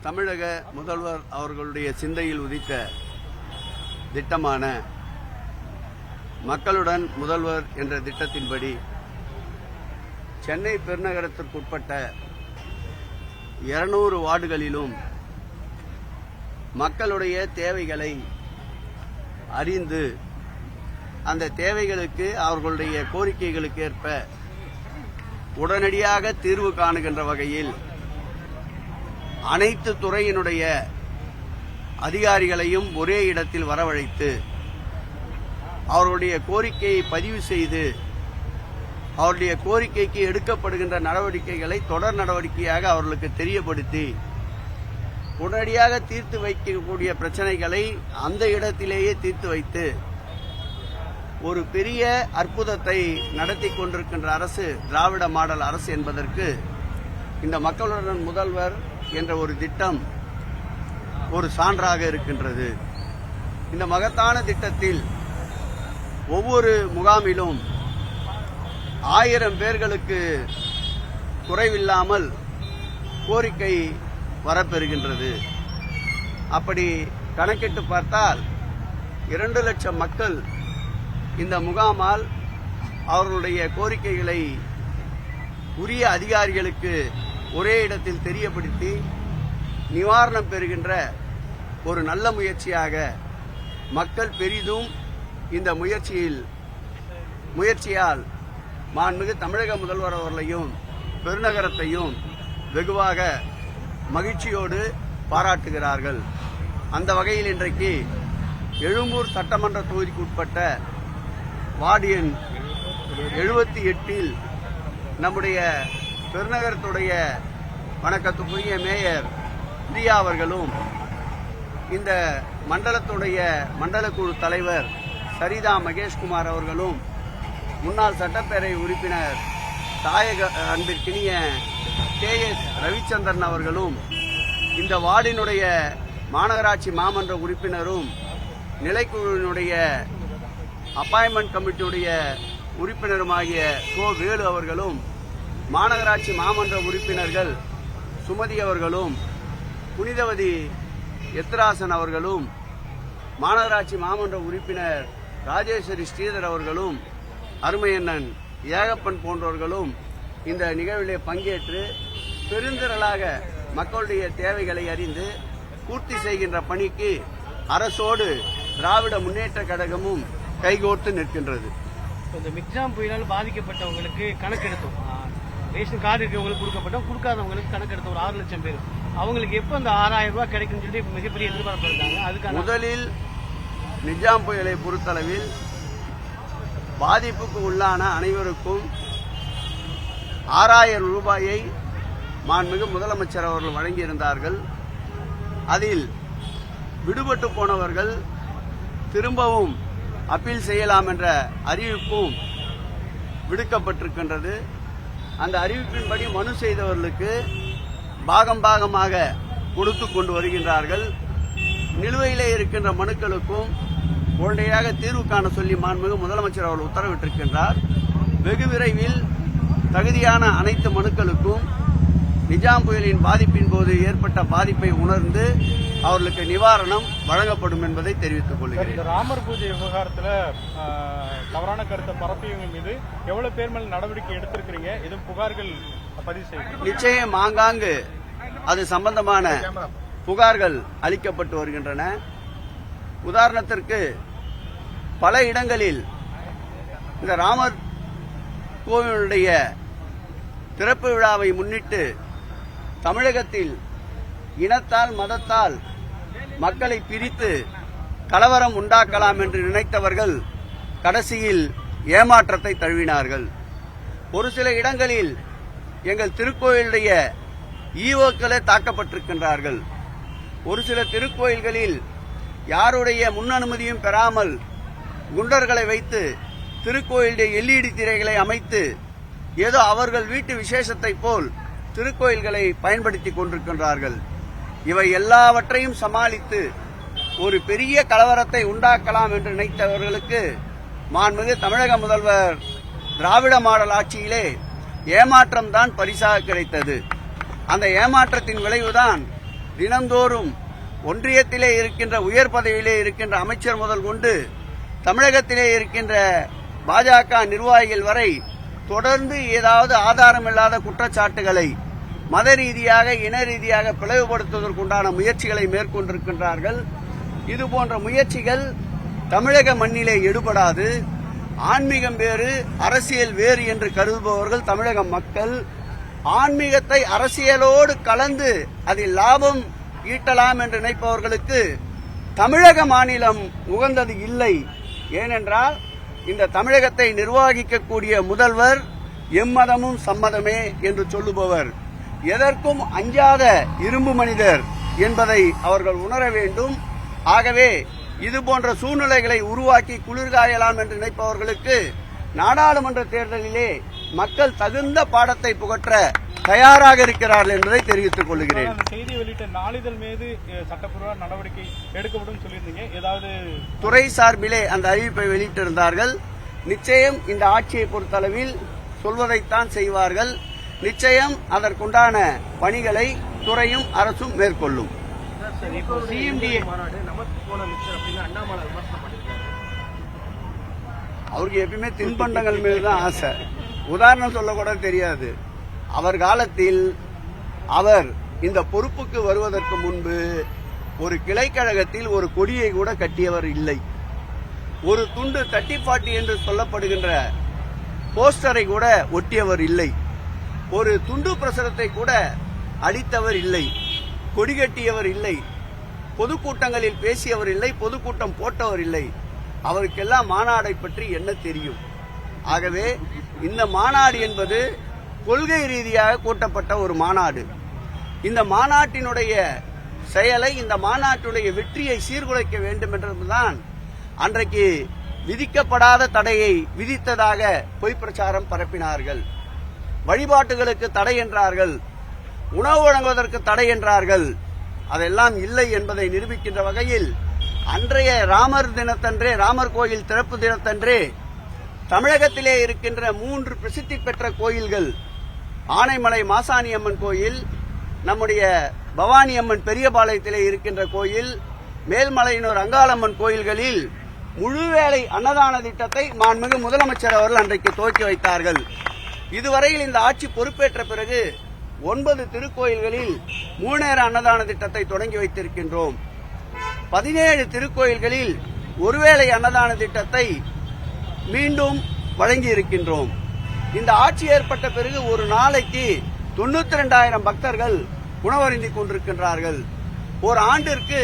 தமிழக முதல்வர் அவர்களுடைய சிந்தையில் உதித்த திட்டமான மக்களுடன் முதல்வர் என்ற திட்டத்தின்படி சென்னை பெருநகரத்திற்குட்பட்ட 200 வார்டுகளிலும் மக்களுடைய தேவைகளை அறிந்து அந்த தேவைகளுக்கு அவர்களுடைய கோரிக்கைகளுக்கு ஏற்ப உடனடியாக தீர்வு காணுகின்ற வகையில் அனைத்து துறையினுடைய அதிகாரிகளையும் ஒரே இடத்தில் வரவழைத்து அவர்களுடைய கோரிக்கையை பதிவு செய்து அவருடைய கோரிக்கைக்கு எடுக்கப்படுகின்ற நடவடிக்கைகளை தொடர் நடவடிக்கையாக அவர்களுக்கு தெரியப்படுத்தி உடனடியாக தீர்த்து வைக்கக்கூடிய பிரச்சனைகளை அந்த இடத்திலேயே தீர்த்து வைத்து ஒரு பெரிய அற்புதத்தை நடத்தி கொண்டிருக்கின்ற அரசு திராவிட மாடல் அரசு என்பதற்கு இந்த மக்களுடன் முதல்வர் என்ற ஒரு திட்டம் ஒரு சான்றாக இருக்கின்றது. இந்த மகத்தான திட்டத்தில் ஒவ்வொரு முகாமிலும் 1000 பேர்களுக்கு குறைவில்லாமல் கோரிக்கை வரப்பெறுகின்றது. அப்படி கணக்கிட்டு பார்த்தால் 2 லட்சம் மக்கள் இந்த முகாமால் அவர்களுடைய கோரிக்கைகளை உரிய அதிகாரிகளுக்கு ஒரே இடத்தில் தெரியப்படுத்தி நிவாரணம் பெறுகின்ற ஒரு நல்ல முயற்சியாக மக்கள் பெரிதும் இந்த முயற்சியால் மாண்புமிகு தமிழக முதல்வர் அவர்களையும் பெருநகரத்தையும் வெகுவாக மகிழ்ச்சியோடு பாராட்டுகிறார்கள். அந்த வகையில் இன்றைக்கு எழும்பூர் சட்டமன்ற தொகுதிக்குட்பட்ட வார்டு எண் 78 நம்முடைய பெருநகரத்துடைய வணக்கத்துக்குரிய மேயர் பிரியா அவர்களும் இந்த மண்டலத்துடைய மண்டல குழு தலைவர் சரிதா மகேஷ்குமார் அவர்களும் முன்னாள் சட்டப்பேரவை உறுப்பினர் தாயக அன்பிற்கினிய KS ரவிச்சந்திரன் அவர்களும் இந்த வார்டினுடைய மாநகராட்சி மாமன்ற உறுப்பினரும் நிலைக்குழுவினுடைய அப்பாயின்மெண்ட் கமிட்டியுடைய உறுப்பினருமாகிய கோ வேலு அவர்களும் மாநகராட்சி மாமன்ற உறுப்பினர்கள் சுமதி அவர்களும் புனிதவதி எத்ராசன் அவர்களும் மாநகராட்சி மாமன்ற உறுப்பினர் ராஜேஸ்வரி ஸ்ரீதர் அவர்களும் அருமையண்ணன் ஏகப்பன் போன்றவர்களும் இந்த நிகழ்விலே பங்கேற்று பெருந்திரளாக மக்களுடைய தேவைகளை அறிந்து பூர்த்தி செய்கின்ற பணிக்கு அரசோடு திராவிட முன்னேற்ற கழகமும் கைகோர்த்து நிற்கின்றது. இந்த மிக்ஜாம் புயலால் பாதிக்கப்பட்டவங்களுக்கு கணக்கெடுத்தோம். ரேஷன் கார்டு இருக்கவங்களுக்கு கொடுக்கப்பட்டோம், கொடுக்காதவங்களுக்கு கணக்கெடுத்த ஒரு 6 லட்சம் பேர். அவங்களுக்கு எப்போ அந்த 6000 ரூபாய் கிடைக்கும் சொல்லி மிகப்பெரிய எதிர்பார்ப்பு இருக்காங்க. அதுக்கான முதலில் நிஜாம் புயலை பொறுத்தளவில் பாதிப்புக்கு உள்ளான அனைவருக்கும் 6000 ரூபாயை மாண்புமிகு முதலமைச்சர் அவர்கள் வழங்கியிருந்தார்கள். அதில் விடுபட்டு போனவர்கள் திரும்பவும் அப்பீல் செய்யலாம் என்ற அறிவிப்பும் விடுக்கப்பட்டிருக்கின்றது. அந்த அறிவிப்பின்படி மனு செய்தவர்களுக்கு பாகமாக கொடுத்து கொண்டு வருகின்றார்கள். நிலுவையிலே இருக்கின்ற மனுக்களுக்கும் உடனடியாக தீர்வு காண சொல்லி மாண்புமிகு முதலமைச்சர் அவர்கள் உத்தரவிட்டிருக்கின்றார். வெகு விரைவில் தகுதியான அனைத்து மனுக்களுக்கும் நிஜாம் புயலின் பாதிப்பின் போது ஏற்பட்ட பாதிப்பை உணர்ந்து அவர்களுக்கு நிவாரணம் வழங்கப்படும் என்பதை தெரிவித்துக் கொள்கிறேன். ராமர் பூஜை விவகாரத்தில் தவறான கருத்தை பரப்பியவங்க மீது எவ்வளவு பேர் மேல் நடவடிக்கை எடுத்திருக்கிறீங்க? எதுவும் புகார்கள் பதிவு செய்ய நிச்சயம் ஆங்காங்கு அது சம்பந்தமான புகார்கள் அளிக்கப்பட்டு வருகின்றன. உதாரணத்திற்கு பல இடங்களில் இந்த ராமர் கோவிலுடைய திறப்பு விழாவை முன்னிட்டு தமிழகத்தில் இனத்தால் மதத்தால் மக்களை பிரித்து கலவரம் உண்டாக்கலாம் என்று நினைத்தவர்கள் கடைசியில் ஏமாற்றத்தை தழுவினார்கள். ஒரு சில இடங்களில் எங்கள் திருக்கோயிலுடைய ஈவோக்களே தாக்கப்பட்டிருக்கின்றார்கள். ஒரு சில திருக்கோயில்களில் யாருடைய முன் அனுமதியும் பெறாமல் குண்டர்களை வைத்து திருக்கோயிலுடைய LED திரைகளை அமைத்து ஏதோ அவர்கள் வீட்டு விசேஷத்தை போல் திருக்கோயில்களை பயன்படுத்தி கொண்டிருக்கின்றார்கள். இவை எல்லாவற்றையும் சமாளித்து ஒரு பெரிய கலவரத்தை உண்டாக்கலாம் என்று நினைத்தவர்களுக்கு மாண்புமிகு தமிழக முதல்வர் திராவிட மாடல் ஆட்சியிலே ஏமாற்றம் தான் பரிசாக கிடைத்தது. அந்த ஏமாற்றத்தின் விளைவுதான் தினந்தோறும் ஒன்றியத்திலே இருக்கின்ற உயர் பதவியிலே இருக்கின்ற அமைச்சர் முதல் கொண்டு தமிழகத்திலே இருக்கின்ற பாஜக நிர்வாகிகள் வரை தொடர்ந்து ஏதாவது ஆதாரமில்லாத குற்றச்சாட்டுகளை மத ரீதியாக இன ரீதியாக பிளவுபடுத்துவதற்குண்டான முயற்சிகளை மேற்கொண்டிருக்கின்றார்கள். இதுபோன்ற முயற்சிகள் தமிழக மண்ணிலே எடுபடாது. ஆன்மீகம் வேறு, அரசியல் வேறு என்று கருதுபவர்கள் தமிழக மக்கள். ஆன்மீகத்தை அரசியலோடு கலந்து அதில் லாபம் ஈட்டலாம் என்று நினைப்பவர்களுக்கு தமிழக மாநிலம் உகந்தது இல்லை. ஏனென்றால் இந்த தமிழகத்தை நிர்வகிக்கக்கூடிய முதல்வர் எம்மதமும் சம்மதமே என்று சொல்லுபவர், எதற்கும் அஞ்சாத இரும்பு மனிதர் என்பதை அவர்கள் உணர வேண்டும். ஆகவே இதுபோன்ற சூழ்நிலைகளை உருவாக்கி குளிர்காயலாம் என்று நினைப்பவர்களுக்கு நாடாளுமன்ற தேர்தலிலே மக்கள் தகுந்த பாடத்தை புகற்ற தயாராக இருக்கிறார்கள் என்பதை தெரிவித்துக் கொள்கிறேன். செய்தி வெளியிட்ட நாளிதழ் மீது சட்டப்பூர்வ நடவடிக்கை எடுக்கப்படும் சொல்லியிருந்தீங்க. ஏதாவது துறை சார்பிலே அந்த அறிவிப்பை வெளியிட்டிருந்தார்கள். நிச்சயம் இந்த ஆட்சியை பொறுத்தளவில் சொல்வதைத்தான் செய்வார்கள். நிச்சயம் அதற்குண்டான பணிகளை துறையும் அரசும் மேற்கொள்ளும். அவருக்கு எப்பயுமே தின்பண்டங்கள் மீதுதான் ஆசை. உதாரணம் சொல்ல கூட தெரியாது. அவர் காலத்தில் அவர் இந்த பொறுப்புக்கு வருவதற்கு முன்பு ஒரு கிளைக்கழகத்தில் ஒரு கொடியை கூட கட்டியவர் இல்லை. ஒரு துண்டு 30-40 என்று சொல்லப்படுகின்ற போஸ்டரை கூட ஒட்டியவர் இல்லை. ஒரு துண்டு பிரசுரத்தை கூட அளித்தவர் இல்லை. கொடி கட்டியவர் இல்லை. பொதுக்கூட்டங்களில் பேசியவர் இல்லை. பொதுக்கூட்டம் போட்டவர் இல்லை. அவருக்கெல்லாம் மாநாடை பற்றி என்ன தெரியும்? ஆகவே இந்த மாநாடு என்பது கொள்கை ரீதியாக கூட்டப்பட்ட ஒரு மாநாடு. இந்த மாநாட்டினுடைய செயலை, இந்த மாநாட்டுடைய வெற்றியை சீர்குலைக்க வேண்டும் என்றுதான் அன்றைக்கு விதிக்கப்படாத தடையை விதித்ததாக பொய் பிரச்சாரம் பரப்பினார்கள். வழிபாட்டுகளுக்கு தடை என்றார்கள், உணவு வழங்குவதற்கு தடை என்றார்கள். அதெல்லாம் இல்லை என்பதை நிரூபிக்கின்ற வகையில் அன்றைய ராமர் தினத்தன்றே, ராமர் கோயில் திறப்பு தினத்தன்றே தமிழகத்திலே இருக்கின்ற 3 பிரசித்தி பெற்ற கோயில்கள், ஆனைமலை மாசாணி அம்மன் கோயில், நம்முடைய பவானி அம்மன் பெரியபாளையத்திலே இருக்கின்ற கோயில், மேல்மலையனூர் அங்காளம்மன் கோயில்களில் முழுவேளை அன்னதான திட்டத்தை மாண்புமிகு முதலமைச்சர் அவர்கள் அன்றைக்கு துவக்கி வைத்தார்கள். இதுவரையில் இந்த ஆட்சி பொறுப்பேற்ற பிறகு 9 திருக்கோயில்களில் 3 நேர அன்னதான திட்டத்தை தொடங்கி வைத்திருக்கின்றோம். 17 திருக்கோயில்களில் ஒருவேளை அன்னதான திட்டத்தை மீண்டும் வழங்கி இருக்கின்றோம். இந்த ஆட்சி ஏற்பட்ட பிறகு ஒரு நாளைக்கு 92,000 பக்தர்கள் உணவருந்திக் கொண்டிருக்கின்றார்கள். ஒரு ஆண்டிற்கு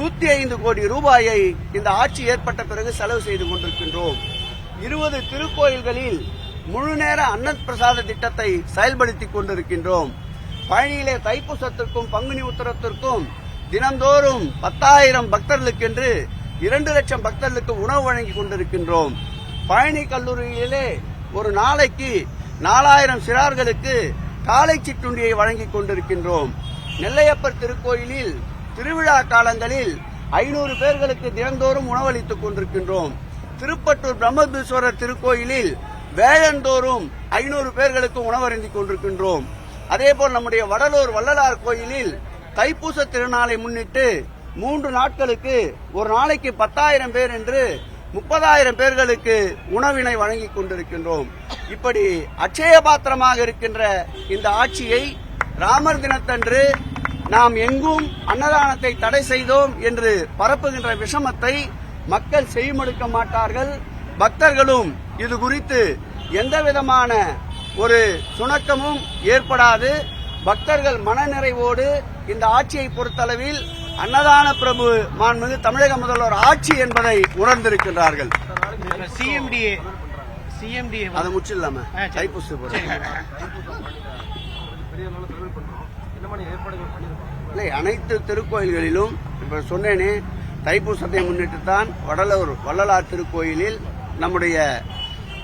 105 கோடி ரூபாயை இந்த ஆட்சி ஏற்பட்ட பிறகு செலவு செய்து கொண்டிருக்கின்றோம். 20 திருக்கோயில்களில் முழு நேர அன்னப்பிரசாத திட்டத்தை செயல்படுத்திக் கொண்டிருக்கின்றோம். பழனியிலே தைப்பூசத்திற்கும் பங்குனி உத்திரத்திற்கும் தினந்தோறும் 10,000 பக்தர்களுக்கென்று 2 லட்சம் பக்தர்களுக்கு உணவு வழங்கி கொண்டிருக்கின்றோம். பழனி கல்லூரியிலே ஒரு நாளைக்கு 4,000 சிறார்களுக்கு காலை சிற்றுண்டியை வழங்கிக் கொண்டிருக்கின்றோம். நெல்லையப்பர் திருக்கோயிலில் திருவிழா காலங்களில் 500 பேர்களுக்கு தினந்தோறும் உணவளித்துக் கொண்டிருக்கின்றோம். திருப்பட்டூர் பிரம்மபீஸ்வரர் திருக்கோயிலில் வேழந்தோறும் 500 பேர்களுக்கு உணவருந்திக் கொண்டிருக்கின்றோம். அதேபோல் நம்முடைய வடலூர் வள்ளலார் கோயிலில் தைப்பூச திருநாளை முன்னிட்டு 3 நாட்களுக்கு ஒரு நாளைக்கு 10,000 பேர் என்று 30,000 பேர்களுக்கு உணவினை வழங்கிக் கொண்டிருக்கின்றோம். இப்படி அட்சய பாத்திரமாக இருக்கின்ற இந்த ஆட்சியை ராமர் தினத்தன்று நாம் எங்கும் அன்னதானத்தை தடை செய்தோம் என்று பரப்புகின்ற விஷமத்தை மக்கள் செய்மடுக்க மாட்டார்கள். பக்தர்களும் இது குறித்து எந்தவிதமான ஒரு சுணக்கமும் ஏற்படாது. பக்தர்கள் மனநிறைவோடு இந்த ஆட்சியை பொறுத்தளவில் அன்னதான பிரபு மாண்புமிகு தமிழக முதல்வர் ஆட்சி என்பதை உணர்ந்திருக்கின்றார்கள். சிஎம்டிஏ அதை முச்சிடலாம தைப்பூச இல்லை, அனைத்து திருக்கோயில்களிலும் இப்ப சொன்னேனே, தைப்பூசத்தை முன்னிட்டுத்தான் வடலூர் வள்ளலார் திருக்கோயிலில் நம்முடைய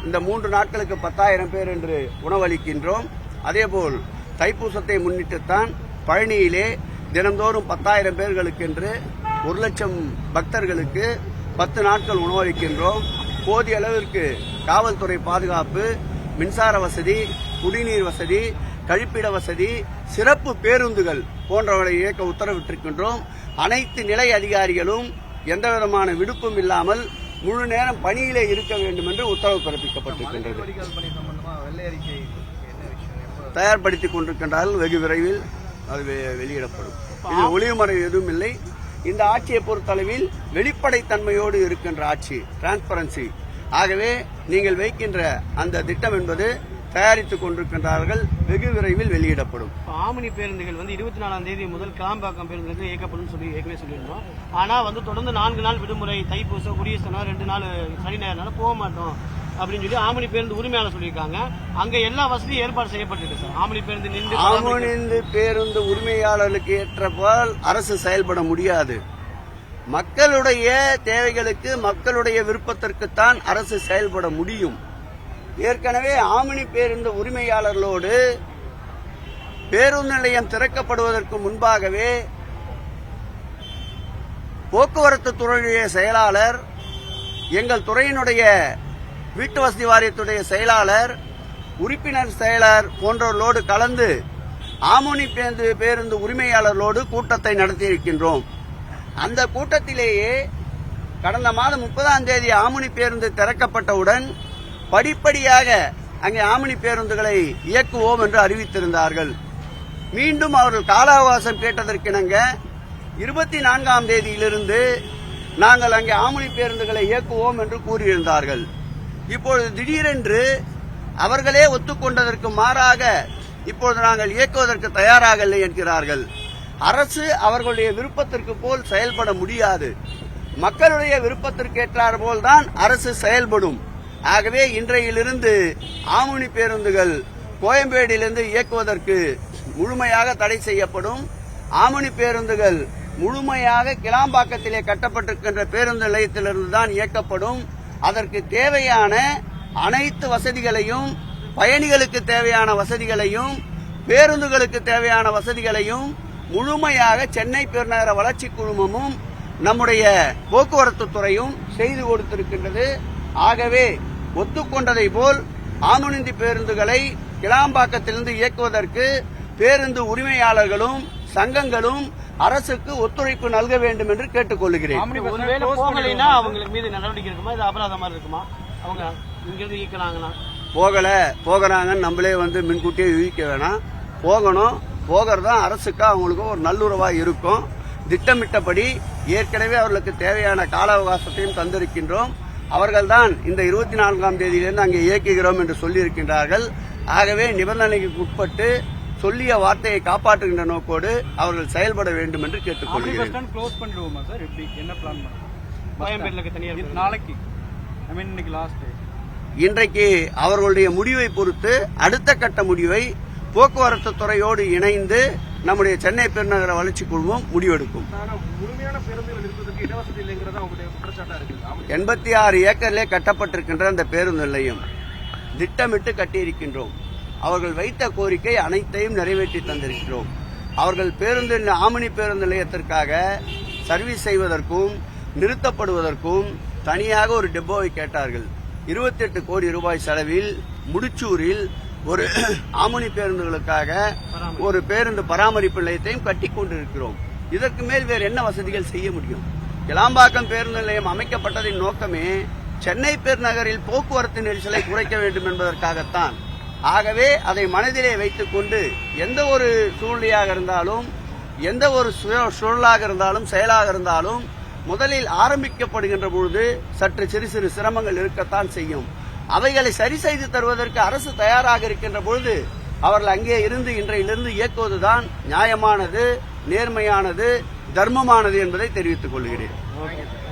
இந்த 3 நாட்களுக்கு 10,000 பேர் என்று உணவளிக்கின்றோம். அதேபோல் தைப்பூசத்தை முன்னிட்டுத்தான் பழனியிலே தினந்தோறும் 10,000 பேர்களுக்கென்று 1 லட்சம் பக்தர்களுக்கு 10 நாட்கள் உணவளிக்கின்றோம். போதிய அளவிற்கு காவல்துறை பாதுகாப்பு, மின்சார வசதி, குடிநீர் வசதி, கழிப்பிட வசதி, சிறப்பு பேருந்துகள் போன்றவற்றை இயக்க உத்தரவிட்டிருக்கின்றோம். அனைத்து நிலை அதிகாரிகளும் எந்தவிதமான விடுப்பும் இல்லாமல் முழு நேரம் பணியிலே இருக்க வேண்டும் என்று உத்தரவு பிறப்பிக்கப்பட்டிருக்கின்றது. தயார்படுத்திக் கொண்டிருக்கின்றார்கள். வெகு விரைவில் அது வெளியிடப்படும். இதில் ஒளிவுமறை எதுவும் இல்லை. இந்த ஆட்சியை பொறுத்தளவில் வெளிப்படைத்தன்மையோடு இருக்கின்ற ஆட்சி, டிரான்ஸ்பரன்சி. ஆகவே நீங்கள் வைக்கின்ற அந்த திட்டம் என்பது தயாரித்துக் கொண்டிருக்கின்றார்கள். வெகு விரைவில் வெளியிடப்படும். ஆமணி பேருந்துகள் 24ஆம் தேதி முதல் கிளாம்பாக்கம் பேருந்துகள் இயக்கப்படும் சொல்லி ஏற்கனவே சொல்லியிருந்தோம். ஆனா தொடர்ந்து 4 நாள் விடுமுறை, தைப்பூசம், குடியரசு 2 நாள் சனி ஞாயிறுனால போக மாட்டோம் அப்படின்னு சொல்லி ஆமணி பேருந்து உரிமையாளர் சொல்லியிருக்காங்க. அங்க எல்லா வசதியும் ஏற்பாடு செய்யப்பட்டிருக்கு சார். ஆமணி பேருந்து உரிமையாளர்களுக்கு ஏற்றப்பால் அரசு செயல்பட முடியாது. மக்களுடைய தேவைகளுக்கு, மக்களுடைய விருப்பத்திற்குத்தான் அரசு செயல்பட முடியும். ஏற்கனவே ஆமணி பேருந்து உரிமையாளர்களோடு பேருந்து நிலையம் திறக்கப்படுவதற்கு முன்பாகவே போக்குவரத்து துறையுடைய செயலாளர், எங்கள் துறையினுடைய வீட்டு வசதி வாரியத்துடைய செயலாளர், உறுப்பினர் செயலர் போன்றவர்களோடு கலந்து ஆமணி பேருந்து உரிமையாளர்களோடு கூட்டத்தை நடத்தியிருக்கின்றோம். அந்த கூட்டத்திலேயே கடந்த மாதம் 30ஆம் தேதி ஆமணி பேருந்து திறக்கப்பட்டவுடன் படிப்படியாக அங்கே ஆமணி பேருந்துகளை இயக்குவோம் என்று அறிவித்திருந்தார்கள். மீண்டும் அவர்கள் கால அவகாசம் கேட்டதற்கிணங்க 24ஆம் தேதியிலிருந்து நாங்கள் அங்கே ஆமணி பேருந்துகளை இயக்குவோம் என்று கூறியிருந்தார்கள். இப்பொழுது திடீரென்று அவர்களே ஒத்துக்கொண்டதற்கு மாறாக இப்பொழுது நாங்கள் இயக்குவதற்கு தயாராக இல்லை என்கிறார்கள். அரசு அவர்களுடைய விருப்பத்திற்கு போல் செயல்பட முடியாது. மக்களுடைய விருப்பத்திற்கு ஏற்றார் போல்தான் அரசு செயல்படும். ஆகவே இன்றையிலிருந்து ஆமணி பேருந்துகள் கோயம்பேடிலிருந்து இயக்குவதற்கு முழுமையாக தடை செய்யப்படும். ஆமணி பேருந்துகள் முழுமையாக கிளாம்பாக்கத்திலே கட்டப்பட்டிருக்கின்ற பேருந்து நிலையத்திலிருந்து தான் இயக்கப்படும். அதற்கு தேவையான அனைத்து வசதிகளையும், பயணிகளுக்கு தேவையான வசதிகளையும், பேருந்துகளுக்கு தேவையான வசதிகளையும் முழுமையாக சென்னை பெருநகர வளர்ச்சி குழுமமும் நம்முடைய போக்குவரத்து துறையும் செய்து கொடுத்திருக்கின்றது. ஆகவே ஒத்துக்கொண்டதை போல் ஆமணி பேருந்துகளை கிளாம்பாக்கத்திலிருந்து இயக்குவதற்கு பேருந்து உரிமையாளர்களும் சங்கங்களும் அரசுக்கு ஒத்துழைப்பு நல்க வேண்டும் என்று கேட்டுக் கொள்கிறேன். அவங்களுக்கு மீது நடவடிக்கை இருக்குமா, இது அபராதமா இருக்குமா? அவங்க இங்கிருந்து இயக்குறாங்கன்னா போகிறாங்கன்னு நம்மளே முன்கூட்டியே யூகிக்க வேணாம். போகணும். போகிறதான் அரசுக்கு அவங்களுக்கு ஒரு நல்லுறவா இருக்கும். திட்டமிட்டபடி ஏற்கனவே அவர்களுக்கு தேவையான கால அவகாசத்தையும் தந்திருக்கின்றோம். அவர்கள்தான் இந்த 24ஆம் தேதியிலிருந்து அங்கே இயக்குகிறோம் என்று சொல்லியிருக்கின்றார்கள். ஆகவே நிபந்தனைக்கு உட்பட்டு சொல்லிய வார்த்தையை காப்பாற்றுகின்ற நோக்கோடு அவர்கள் செயல்பட வேண்டும் என்று கேட்டுக்கொள்கிறேன். இன்றைக்கு அவர்களுடைய முடிவை பொறுத்து அடுத்த கட்ட முடிவை போக்குவரத்து துறையோடு இணைந்து நம்முடைய சென்னை பெருநகர வளர்ச்சி குழுமம் முடிவெடுக்கும். 86 ஏக்கரிலே கட்டப்பட்டிருக்கின்ற அந்த பேருந்து நிலையம் திட்டமிட்டு கட்டியிருக்கின்றோம். அவர்கள் வைத்த கோரிக்கை அனைத்தையும் நிறைவேற்றி தந்திருக்கிறோம். அவர்கள் ஆமணி பேருந்து நிலையத்திற்காக சர்வீஸ் செய்வதற்கும் நிறுத்தப்படுவதற்கும் தனியாக ஒரு டெப்போவை கேட்டார்கள். 28 கோடி ரூபாய் செலவில் முடிச்சூரில் ஒரு ஆமணி பேருந்துகளுக்காக ஒரு பேருந்து பராமரிப்பு நிலையத்தையும் கட்டிக் கொண்டிருக்கிறோம். இதற்கு மேல் வேறு என்ன வசதிகள் செய்ய முடியும்? கிளாம்பாக்கம் பேருந்து நிலையம் அமைக்கப்பட்டதின் நோக்கமே சென்னை பெருநகரில் போக்குவரத்து நெரிசலை குறைக்க வேண்டும் என்பதற்காகத்தான். ஆகவே அதை மனதிலே வைத்துக் கொண்டு எந்த ஒரு சூழ்நிலையாக இருந்தாலும், எந்த ஒரு சூழலாக இருந்தாலும், செயலாக இருந்தாலும் முதலில் ஆரம்பிக்கப்படுகின்ற பொழுது சற்று சிறு சிறு சிரமங்கள் இருக்கத்தான் செய்யும். அவைகளை சரி செய்து தருவதற்கு அரசு தயாராக இருக்கின்ற பொழுது அவர்கள் அங்கே இருந்து இன்றையிலிருந்து இயக்குவதுதான் நியாயமானது, நேர்மையானது, தர்மமானது என்பதை தெரிவித்துக் கொள்கிறேன்.